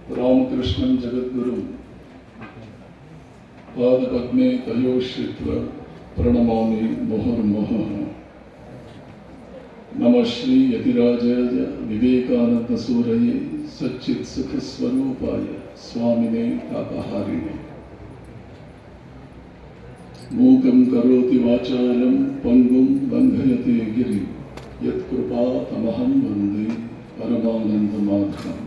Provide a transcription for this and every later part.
Ramakrishnan Jagadguru Padapadme Tayoshritva Pranamami Muhurmuha Namashri Yatirajaya Vivekananda Suraye Satchit Sukhaswarupaya Swamine Tapaharine Mukam Karoti Vachalam Pangum Bandhayate Giri Yat Krupa Tamaham Vande Paramananda Madham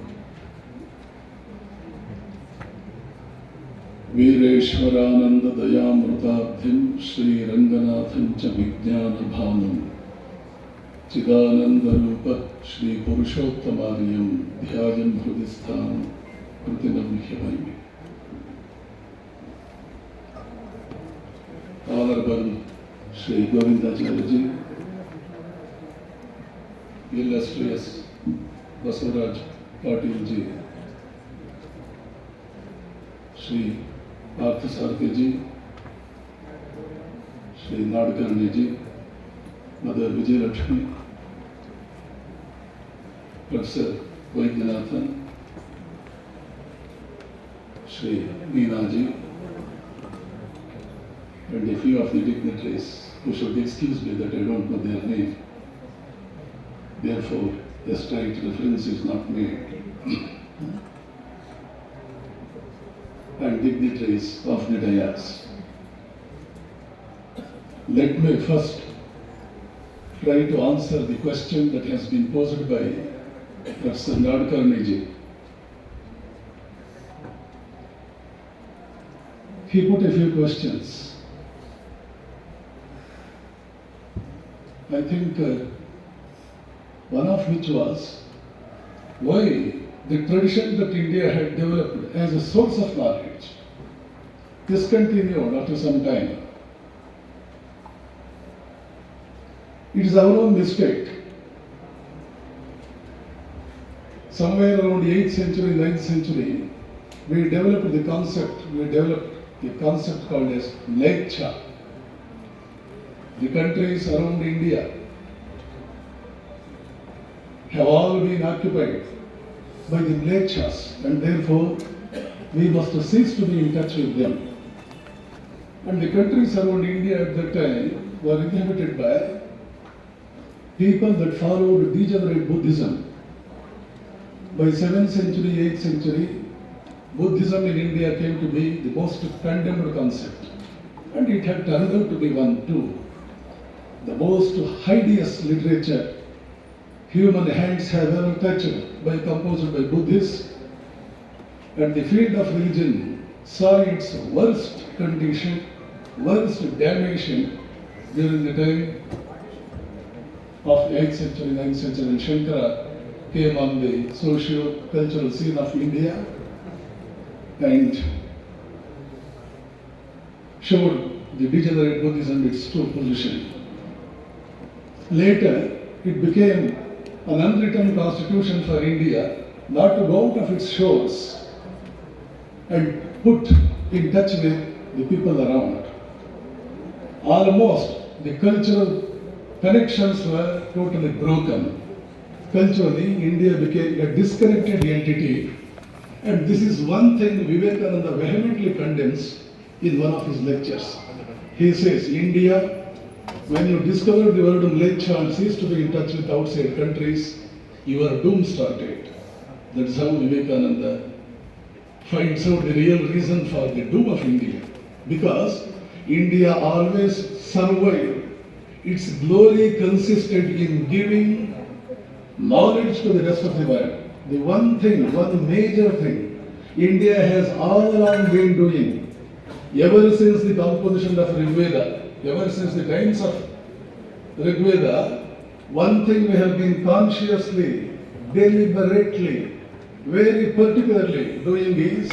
Vireshwarananda Dayamrutabhim Shri Ranganatham Cha Vijnana Bhanam Chidananda Rupa Shri Purushottamariam Dhyayam Hrudisthan Krutinam Hyamayami. Honorable Shri Govindacharya, illustrious Basuraj Patil ji, Shri Parthasarthi ji, Shri Nagathihalli ji, Mother Vijayalakshmi, Professor Vaidyanathan, Shri Meena ji, and a few of the dignitaries who should excuse me that I don't know their name. Therefore, a straight reference is not made. And dignitaries of the dais. Let me first try to answer the question that has been posed by Professor Nagathihalli. He put a few questions. I think one of which was why the tradition that India had developed as a source of knowledge discontinued after some time. It is our own mistake. Somewhere around the 8th century, 9th century, we developed the concept called as lakh. The countries around India have all been occupied by the lakhs, and therefore we must cease to be in touch with them. And the countries around India at that time were inhabited by people that followed degenerate Buddhism. By 7th century, 8th century, Buddhism in India came to be the most condemned concept, and it had turned out to be one too. The most hideous literature human hands have ever touched composed by Buddhists, and the field of religion saw its worst condition, worst damnation during the time of 8th century, 9th century. And Shankara came on the socio-cultural scene of India and showed the degenerate Buddhism its true position. Later, it became an unwritten constitution for India not to go out of its shores and put in touch with the people around. Almost the cultural connections were totally broken. Culturally, India became a disconnected entity, and this is one thing Vivekananda vehemently condemns in one of his lectures. He says, India, when you discover the word lakh and cease to be in touch with outside countries, your doom started. That's how Vivekananda finds out the real reason for the doom of India. Because India always survived. Its glory consisted in giving knowledge to the rest of the world. The one major thing India has all along been doing, ever since the composition of Rigveda, ever since the times of Rigveda, one thing we have been consciously, deliberately, very particularly doing is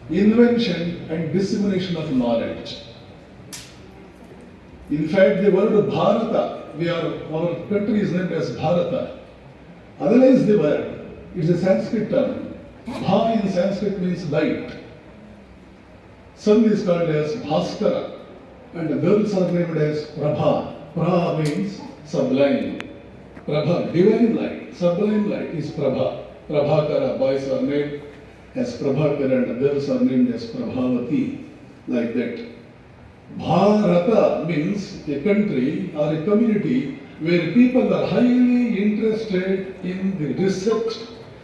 invention and dissemination of knowledge. In fact, the word Bharata, our country is named as Bharata. Analyze the word. It's a Sanskrit term. Bha in Sanskrit means light. Sun is called as Bhaskara, and the girls are named as Prabha. Prabha means sublime. Prabha, divine light. Sublime light is Prabha. Prabhakara, boys are named. as Prabhakar, and girls are named as Prabhavati, like that. Bharata means a country or a community where people are highly interested in the research,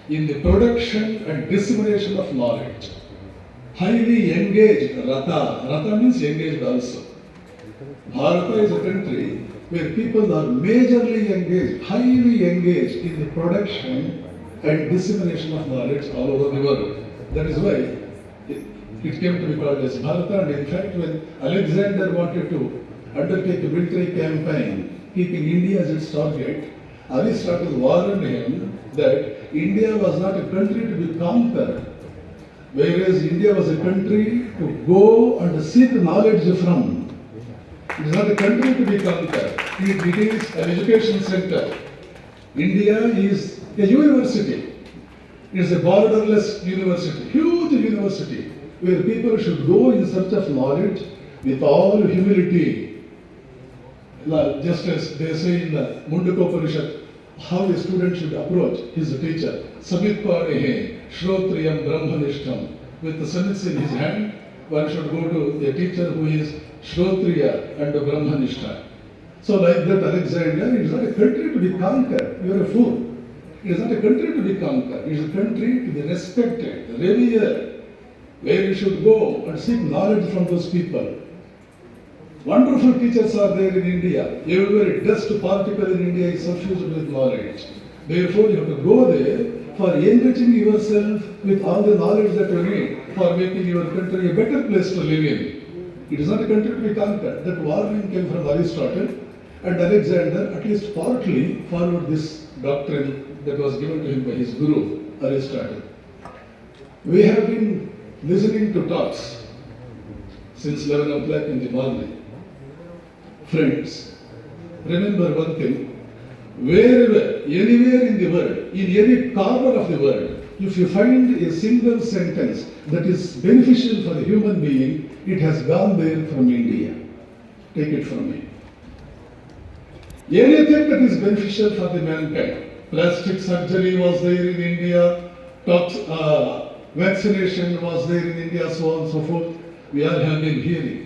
in the production and dissemination of knowledge. Highly engaged, Rata. Rata means engaged also. Bharata is a country where people are majorly engaged, highly engaged in the production and dissemination of knowledge all over the world. That is why it came to be called as Bharata. And in fact, when Alexander wanted to undertake a military campaign, keeping India as its target, Aristotle warned him that India was not a country to be conquered, whereas India was a country to go and seek knowledge from. It is not a country to be conquered. It is an education center. India is a university. It is a borderless university, huge university, where people should go in search of knowledge with all humility. Just as they say in the Mundakopanishad, how a student should approach his teacher. Samitpanehe, Shrotriyam Brahmanishtam. With the summits in his hand, one should go to a teacher who is Shrotriya and Brahmanishta. So like that, Alexander, it is not a country to be conquered. You are a fool. It is not a country to be conquered. It is a country to be respected, revered, where you should go and seek knowledge from those people. Wonderful teachers are there in India. Every dust particle in India is suffused with knowledge. Therefore, you have to go there for enriching yourself with all the knowledge that you need for making your country a better place to live in. It is not a country to be conquered. That warning came from Aristotle, and Alexander at least partly followed this doctrine that was given to him by his guru, Aristotle. We have been listening to talks since 11 o'clock in the morning. Friends, remember one thing. Wherever, anywhere in the world, in any corner of the world, if you find a single sentence that is beneficial for the human being, it has gone there from India. Take it from me. Anything that is beneficial for the mankind. Plastic surgery was there in India, vaccination was there in India, so on and so forth. We all have been hearing.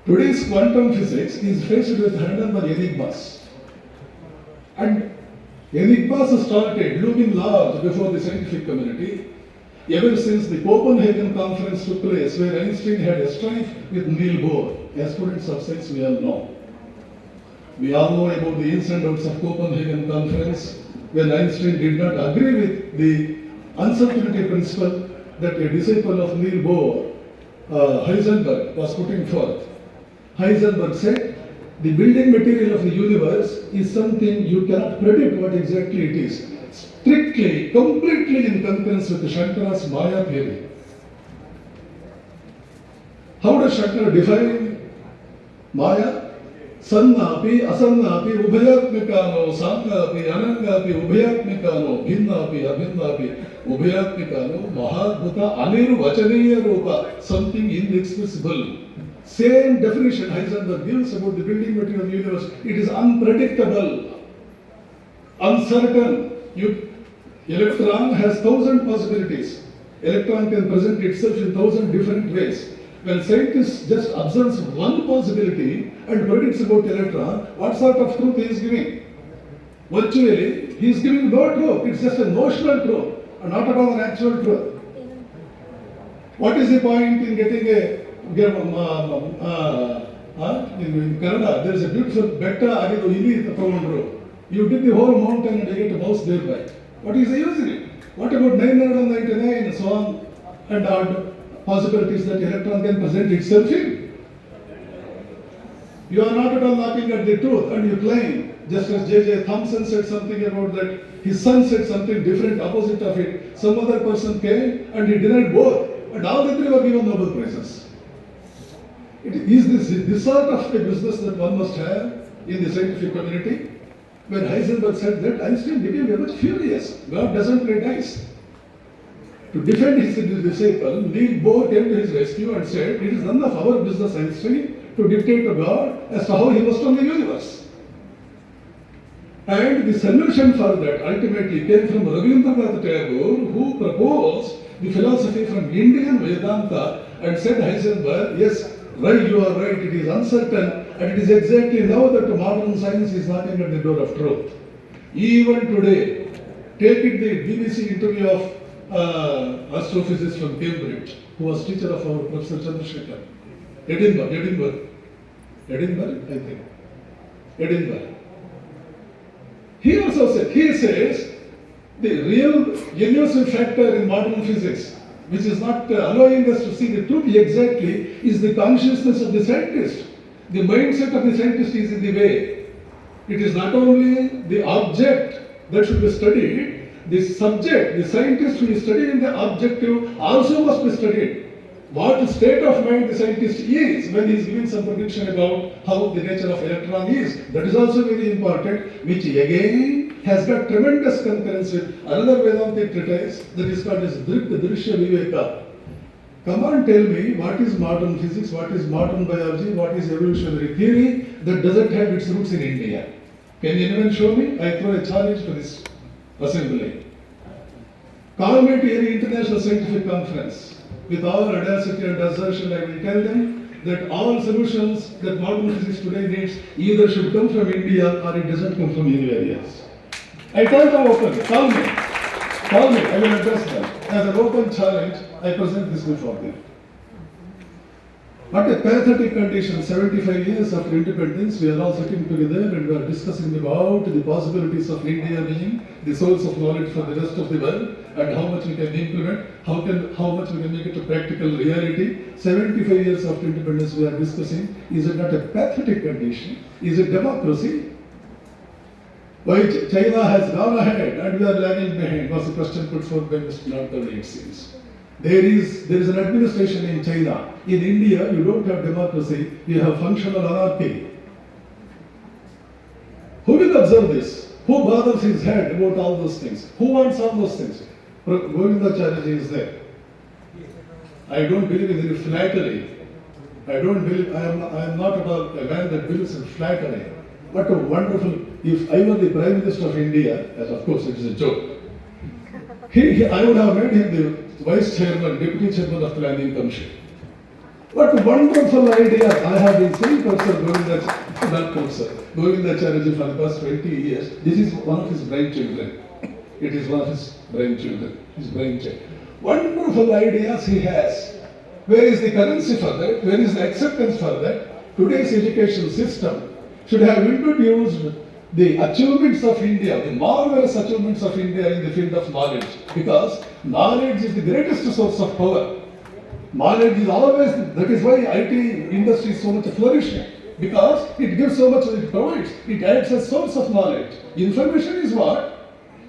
Today's quantum physics is faced with random enigmas. And enigmas started looming large before the scientific community ever since the Copenhagen conference took place, where Einstein had a strife with Niels Bohr. As students of science, we all know. We all know about the ins and outs of Copenhagen conference, when Einstein did not agree with the uncertainty principle that a disciple of Niels Bohr, Heisenberg, was putting forth. Heisenberg said, the building material of the universe is something you cannot predict what exactly it is. Strictly, completely in concurrence with Shankara's Maya theory. How does Shankara define Maya? Sannapi, asannapi, ubhayatmikano, sangapi, anangapi, ubhayatmikano, bhinnapi, abhinnapi, ubhayatmikano, mahadbhuta, anirvachaniya rupa, something inexpressible. Same definition Heisenberg gives about the building material of the universe. It is unpredictable, uncertain. Electron has 1,000 possibilities. Electron can present itself in 1,000 different ways. When scientist just observes one possibility and predicts about electron, what sort of truth he is giving? Virtually, he is giving no truth. It's just a notional truth, and not at all an actual truth. What is the point in getting a in Canada, there is a beautiful betta arido ili tapondro. You dig the whole mountain and you get a mouse thereby. What is the use in it? What about 999 and so on and odd possibilities that electron can present itself in? You are not at all knocking at the truth, and you claim, just as J.J. Thomson said something about that, his son said something different, opposite of it. Some other person came and he denied both, and all the three were given Nobel Prizes. Is this sort of a business that one must have in the scientific community? When Heisenberg said that, Einstein became very much furious. God doesn't play dice. To defend his disciple, Niels Bohr came to his rescue and said, it is none of our business, Einstein, to dictate to God as to how he must run the universe. And the solution for that ultimately came from Rabindranath Tagore, who proposed the philosophy from Indian Vedanta and said, Heisenberg, yes, right, you are right, it is uncertain, and it is exactly now that modern science is knocking at the door of truth. Even today, take it the BBC interview of astrophysicist from Cambridge, who was teacher of our Professor Chandrasekhar. Edinburgh, I think. Edinburgh. He also said, he says, the real elusive factor in modern physics, which is not allowing us to see the truth exactly, is the consciousness of the scientist. The mindset of the scientist is in the way. It is not only the object that should be studied, the subject, the scientist who is studying the objective also must be studied. What state of mind the scientist is when he is giving some prediction about how the nature of electron is, that is also very important, which again has got tremendous concurrence with another Vedantic treatise that is called as Drishya Viveka. Come on, tell me, what is modern physics, what is modern biology, what is evolutionary theory that doesn't have its roots in India? Can anyone show me? I throw a challenge to this assembly. Call me to any international scientific conference. With all audacity and assertion, I will tell them that all solutions that modern physics today needs either should come from India or it doesn't come from anywhere else. I tell them openly, call me, I will address them. As an open challenge, I present this before them. What a pathetic condition, 75 years after independence, we are all sitting together and we are discussing about the possibilities of India being the source of knowledge for the rest of the world and how much we can implement, how much we can make it a practical reality. 75 years after independence we are discussing, is it not a pathetic condition? Is it democracy? Why China has gone ahead and we are lagging behind was the question put forth by Mr. Nagathihalli, it seems. There is an administration in China. In India, you don't have democracy, you have functional anarchy. Who will observe this? Who bothers his head about all those things? Who wants all those things? Govindacharya is there. I don't believe in any flattery. I am not at all a man that believes in flattery. What a wonderful, if I were the Prime Minister of India, as of course it is a joke, I would have made him the Vice Chairman, Deputy Chairman of Planning Commission. What a wonderful idea. I have been saying Professor Govindacharya for the past 20 years. This is one of his brainchildren. It is one of his brainchildren, his brainchild. Wonderful ideas he has. Where is the currency for that? Where is the acceptance for that? Today's education system should have introduced the achievements of India, the marvelous achievements of India in the field of knowledge, because knowledge is the greatest source of power. Knowledge is always, that is why IT industry is so much flourishing, because it gives so much, it provides, it adds a source of knowledge. Information is what?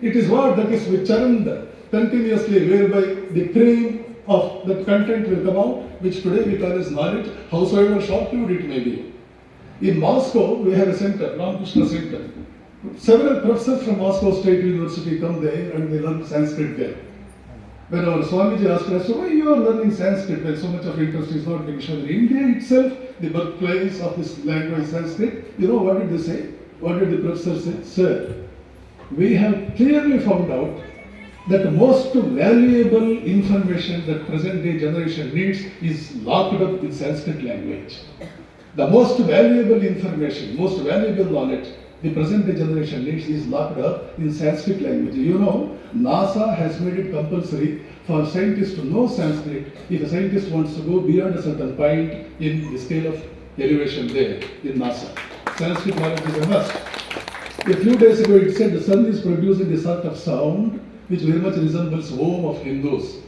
It is what that is churned continuously, whereby the cream of that content will come out, which today we call as knowledge, howsoever short-lived it may be. In Moscow, we have a center, Ramakrishna Center. Several professors from Moscow State University come there and they learn Sanskrit there. When our Swamiji asked us, why you are learning Sanskrit when so much of interest is not being shown in India itself, the birthplace of this language Sanskrit, you know what did they say? What did the professor say? Sir, we have clearly found out that the most valuable information that present day generation needs is locked up in Sanskrit language. The most valuable information, most valuable knowledge the present day generation needs is locked up in Sanskrit language. You know, NASA has made it compulsory for scientists to know Sanskrit if a scientist wants to go beyond a certain point in the scale of elevation there in NASA. Sanskrit knowledge is a must. A few days ago it said the sun is producing a sort of sound which very much resembles Om of Hindus.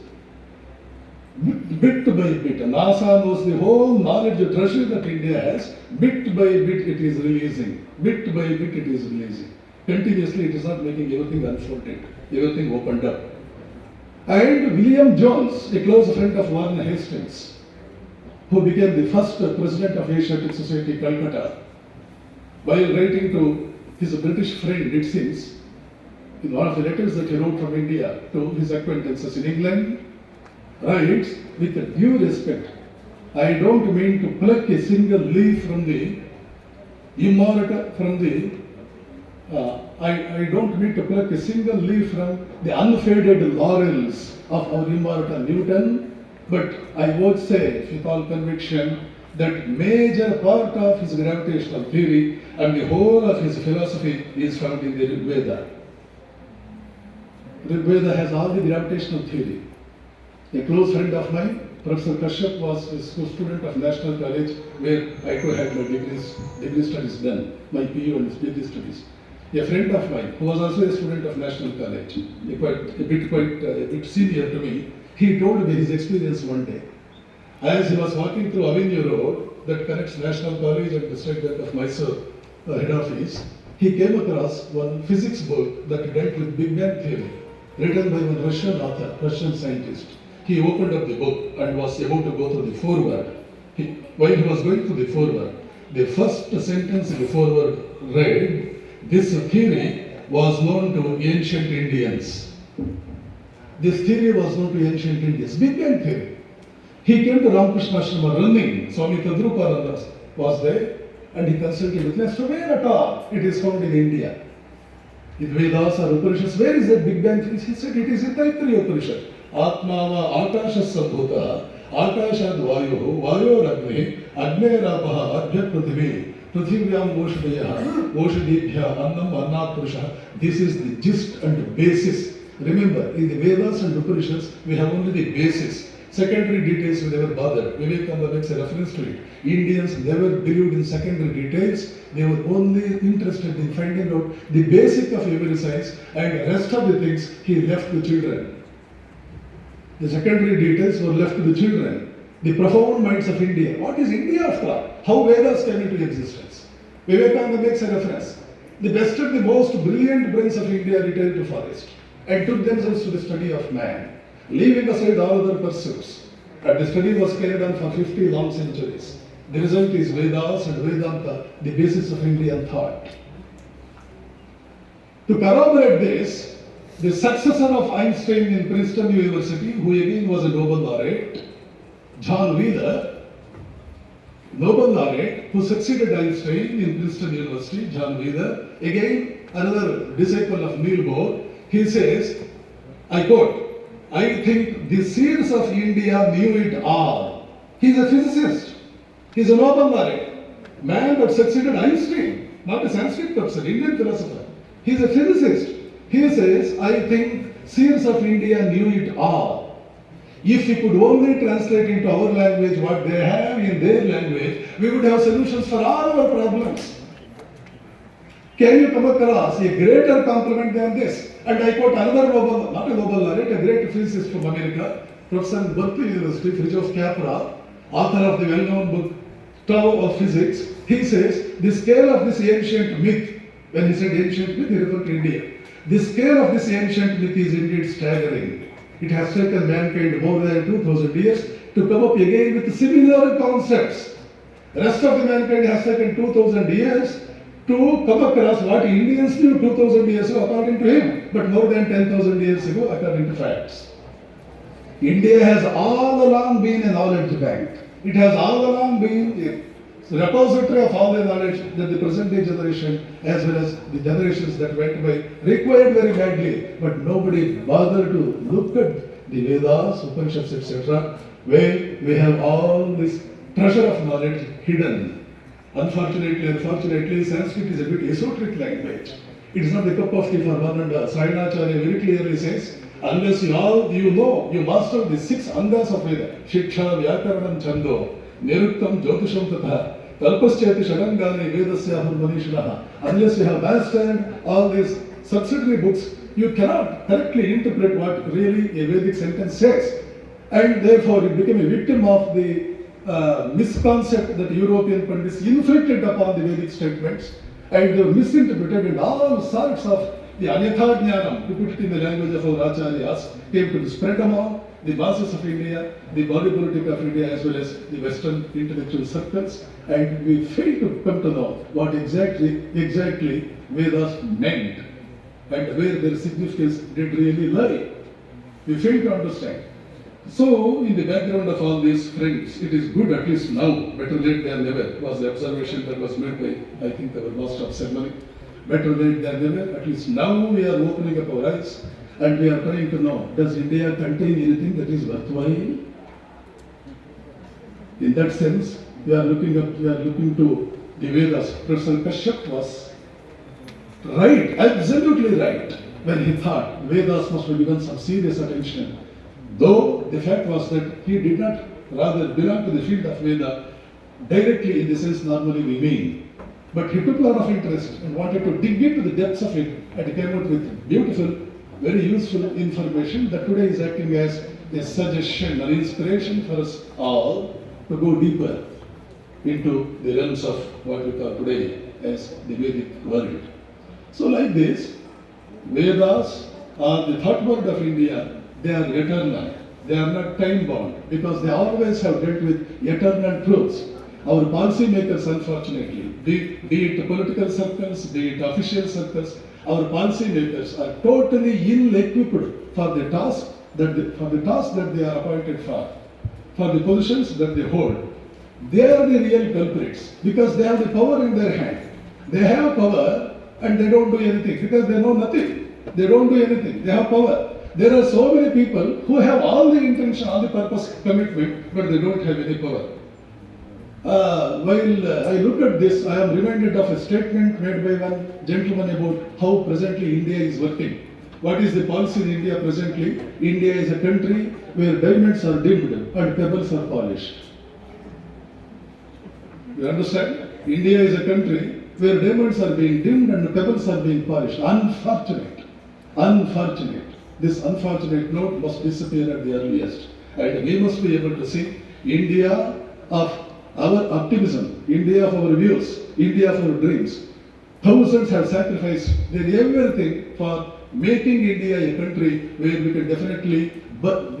Bit by bit, NASA knows the whole knowledge, the treasure that India has. Bit by bit it is releasing. Bit by bit it is releasing. Continuously it is not making everything unfolded, everything opened up. And William Jones, a close friend of Warren Hastings, who became the first president of Asiatic Society, Calcutta, while writing to his British friend, it seems, in one of the letters that he wrote from India to his acquaintances in England, writes, with due respect, I don't mean to pluck a single leaf from the immortal, from the I don't need to pluck a single leaf from the unfaded laurels of our immortal Newton, but I would say with all conviction that major part of his gravitational theory and the whole of his philosophy is found in the Rig Veda. Rig Veda has all the gravitational theory. A close friend of mine, Professor Kashyap, was a student of National College where I too had my degree studies done, my PU and PhD studies. A friend of mine who was also a student of National College, a bit senior to me, he told me his experience one day. As he was walking through Avenue Road that connects National College and the State Bank of Mysore head office, he came across one physics book that dealt with Big Bang theory, written by one Russian author, Russian scientist. He opened up the book and was about to go through the foreword. While he was going through the foreword, the first sentence in the foreword read, "This theory was known to ancient Indians." This theory was known to ancient Indians, Big Bang theory. He came to Ramakrishna Ashrama running. Swami was there, and he consulted with us. So where at all it is found in India? In Vedas or Upanishads, where is that Big Bang theory? He said it is in Taittiriya Upanishad. Atmava akashas sabhuta, akashad vayoh, vayoragni, agnerapah, adhyat prithvi, prithiviyam voshadayah, voshadibhya, annam annat purusha. This is the gist and basis. Remember, in the Vedas and Upanishads, we have only the basis. Secondary details we never bothered. Vivekananda makes a reference to it. Indians never believed in secondary details. They were only interested in finding out the basic of every science, and the rest of the things he left to children. The secondary details were left to the children. The profound minds of India. What is India after all? How Vedas came into existence? Vivekananda makes a reference. The best and the most brilliant brains of India retired to forest and took themselves to the study of man, leaving aside all other pursuits. And the study was carried on for 50 long centuries. The result is Vedas and Vedanta, the basis of Indian thought. To corroborate this, the successor of Einstein in Princeton University, who again was a Nobel laureate, John Wheeler, Nobel laureate, who succeeded Einstein in Princeton University, John Wheeler, again another disciple of Niels Bohr, he says, I quote, "I think the seers of India knew it all." He is a physicist. He is a Nobel laureate. Man that succeeded Einstein, not a Sanskrit professor, Indian philosopher. He is a physicist. He says, "I think seers of India knew it all. If we could only translate into our language what they have in their language, we would have solutions for all our problems." Can you come across a greater compliment than this? And I quote another Nobel, not a Nobel laureate, a great physicist from America, Professor in Berkeley University, Fritjof Capra, author of the well-known book Tao of Physics. He says, the scale of this ancient myth, when he said ancient myth, he referred to India. The scale of this ancient myth is indeed staggering. It has taken mankind more than 2000 years to come up again with similar concepts. The rest of the mankind has taken 2000 years to come across what Indians knew 2000 years ago according to him, but more than 10,000 years ago according to facts. India has all along been a knowledge bank. It has all along been a repository of all the knowledge that the present day generation as well as the generations that went by required very badly, but nobody bothered to look at the Vedas, Upanishads, etc., where we have all this treasure of knowledge hidden. Unfortunately, Sanskrit is a bit esoteric language. It is not the cup of tea for one and all. Sainacharya very clearly says, unless you master the 6 angas of Veda, Shiksha, Vyakaranam, Chando, Niruktam, Jyotisham, Tatha, Kalpaschati, Shadangani, Vedasya, Manishinaha. Unless you have mastered all these subsidiary books, you cannot correctly interpret what really a Vedic sentence says. And therefore, you become a victim of the misconcept that European pundits inflicted upon the Vedic statements, and they were misinterpreted, and all sorts of the anyatha jnanam, to put it in the language of our acharyas, came to be spread among the masses of India, the body politic of India, as well as the Western intellectual circles, and we fail to come to know what exactly Vedas meant and where their significance did really lie. We fail to understand. So, in the background of all these friends, it is good at least now, better late than never, was the observation that was made by, I think, our master of ceremony, better late than never. At least now we are opening up our eyes and we are trying to know, does India contain anything that is worthwhile? In that sense, we are looking to the Vedas. President Kashyap was right, absolutely right, when he thought Vedas must be given some serious attention. Though the fact was that he did not rather belong to the field of Veda directly in the sense normally we mean. But he took a lot of interest and wanted to dig into the depths of it, and he came out with beautiful, very useful information that today is acting as a suggestion, an inspiration for us all to go deeper into the realms of what we call today as the Vedic world. So like this, Vedas are the thought world of India. They are eternal. They are not time bound because they always have dealt with eternal truths. Our policy makers, unfortunately, be it political circles, be it official circles, our policy makers are totally ill-equipped for the task that they are appointed for the positions that they hold. They are the real culprits because they have the power in their hand. They have power and they don't do anything because they know nothing. They don't do anything. They have power. There are so many people who have all the intention, all the purpose, commitment, but they don't have any power. While I look at this, I am reminded of a statement made by one gentleman about how presently India is working. What is the policy in India presently? India is a country where diamonds are dimmed and pebbles are polished. You understand? India is a country where diamonds are being dimmed and pebbles are being polished. Unfortunate. Unfortunate. This unfortunate note must disappear at the earliest. And we must be able to see India of our optimism, India of our views, India of our dreams. Thousands have sacrificed their everything for making India a country where we can definitely,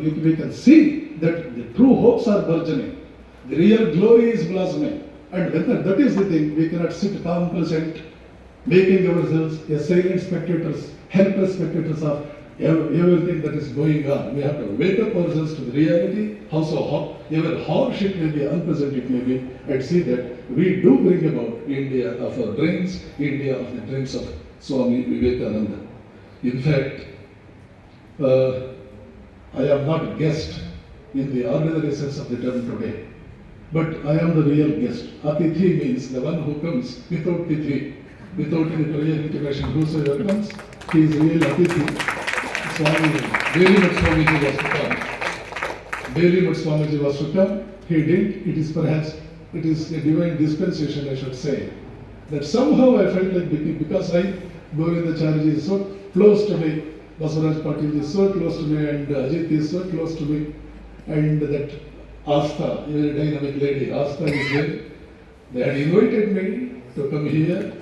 we can see that the true hopes are burgeoning. The real glory is blossoming. And when that is the thing, we cannot sit complacent, making ourselves a silent spectators, helpless spectators of everything that is going on. We have to wake up ourselves to the reality, however harsh it may be, unpleasant it may be, and see that we do bring about India of our dreams, India of the dreams of Swami Vivekananda. In fact, I am not guest in the ordinary sense of the term today, but I am the real guest. Atithi means the one who comes without tithi, without any prior intimation. Whosoever comes, he is real Atithi. Swami, very much Swamiji was to come. Very much Swamiji was to come. He did. It is a divine dispensation, I should say. That somehow I felt like because Govindacharya is so close to me, Basavaraj Patil is so close to me, and Ajit is so close to me, and that Asta, a very dynamic lady, Asta is there. They had invited me to come here,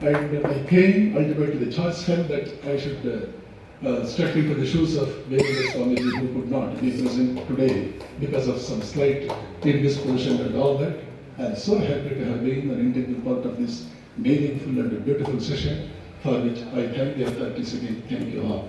and I came. Ultimately, the choice fell that I should step into the shoes of Jaycees Swamiji, who could not be present today because of some slight indisposition and all that. I am so happy to have been an integral part of this meaningful and beautiful session, for which I thank the authenticity. Thank you all.